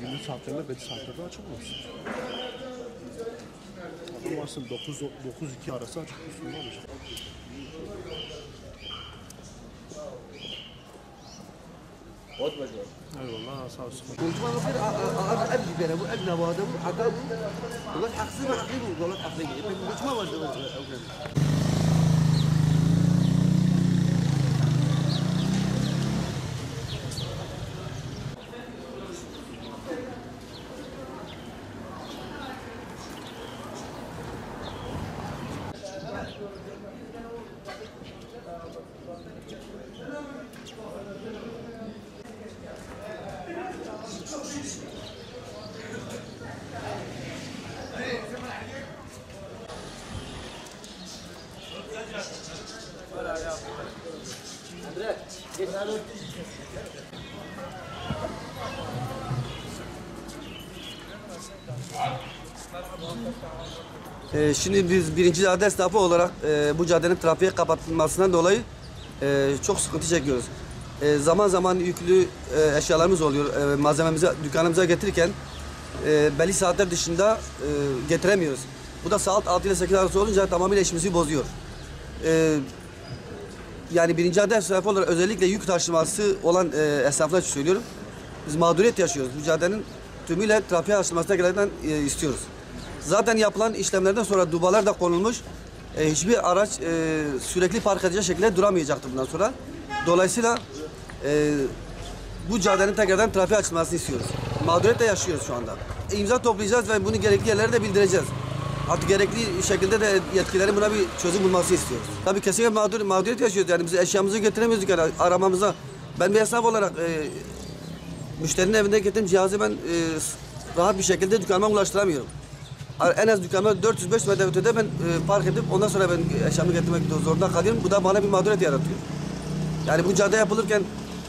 Gündüz saatlerinde belli saatlerde açık olsun. Adam varsın 9-2 arası açık olsun. Ne olacak? Eyvallah sağ olsun. قلت ما بصير ابدي انا ابو ابني ابو هذا عقاب والله حقسم حقيقي والله حقيقي قلت ما ودي Şimdi biz birinci cadde esnafı olarak bu caddenin trafiğe kapatılmasından dolayı çok sıkıntı çekiyoruz. Zaman zaman yüklü eşyalarımız oluyor. Malzememizi dükkanımıza getirirken belli saatler dışında getiremiyoruz. Bu da saat 6 ile 8 arası olunca tamamıyla işimizi bozuyor. Yani birinci cadde esnafı olarak özellikle yük taşıması olan esnaflar için söylüyorum. Biz mağduriyet yaşıyoruz. Bu caddenin tümüyle trafiğe açılmasına gereken istiyoruz. Zaten yapılan işlemlerden sonra dubalar da konulmuş. Hiçbir araç sürekli park edecek şekilde duramayacaktır bundan sonra. Dolayısıyla bu caddenin tekrardan trafiğe açılmasını istiyoruz. Mağduriyetle yaşıyoruz şu anda. İmza toplayacağız ve bunu gerekli yerlere de bildireceğiz. Artık gerekli şekilde de yetkililerin buna bir çözüm bulması istiyoruz. Tabii kesinlikle mağduriyet yaşıyoruz. Yani biz eşyamızı getiremiyoruz yani aramamıza. Ben bir esnaf olarak müşterinin evinde getirdiğim cihazı ben rahat bir şekilde dükkanıma ulaştıramıyorum. En az dükkanıma 405 metre ötede ben park edip ondan sonra ben eşyamı getirmek zorunda kalıyorum. Bu da bana bir mağduriyet yaratıyor. Yani bu cadde yapılırken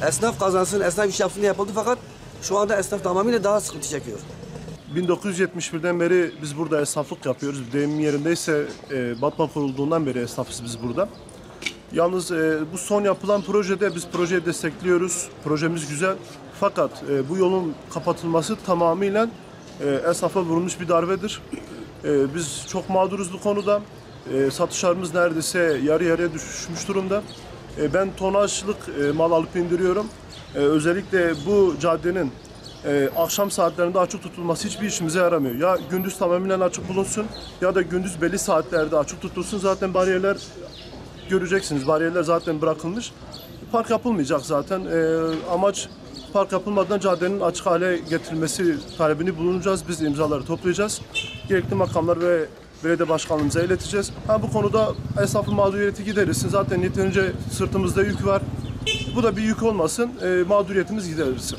esnaf kazansın, esnaf iş yapsın diye yapıldı fakat şu anda esnaf tamamıyla daha sıkıntı çekiyor. 1971'den beri biz burada esnaflık yapıyoruz. Deyim yerindeyse Batman kurulduğundan beri esnafız biz burada. Yalnız bu son yapılan projede biz projeyi destekliyoruz. Projemiz güzel. Fakat bu yolun kapatılması tamamıyla esnafa vurulmuş bir darbedir. Biz çok mağduruz bu konuda. Satışlarımız neredeyse yarı yarıya düşmüş durumda. Ben tonajlık mal alıp indiriyorum. Özellikle bu caddenin akşam saatlerinde açık tutulması hiçbir işimize yaramıyor. Ya gündüz tamamen açık bulunsun ya da gündüz belli saatlerde açık tutulsun. Zaten bariyerler göreceksiniz. Bariyerler zaten bırakılmış. Park yapılmayacak zaten. Amaç park yapılmadan caddenin açık hale getirilmesi talebini bulunacağız. Biz imzaları toplayacağız. Gerekli makamlar ve belediye başkanlığımıza ileteceğiz. Bu konuda esnafın mağduriyeti giderilsin. Zaten yeterince sırtımızda yük var. Bu da bir yük olmasın. Mağduriyetimiz giderilsin.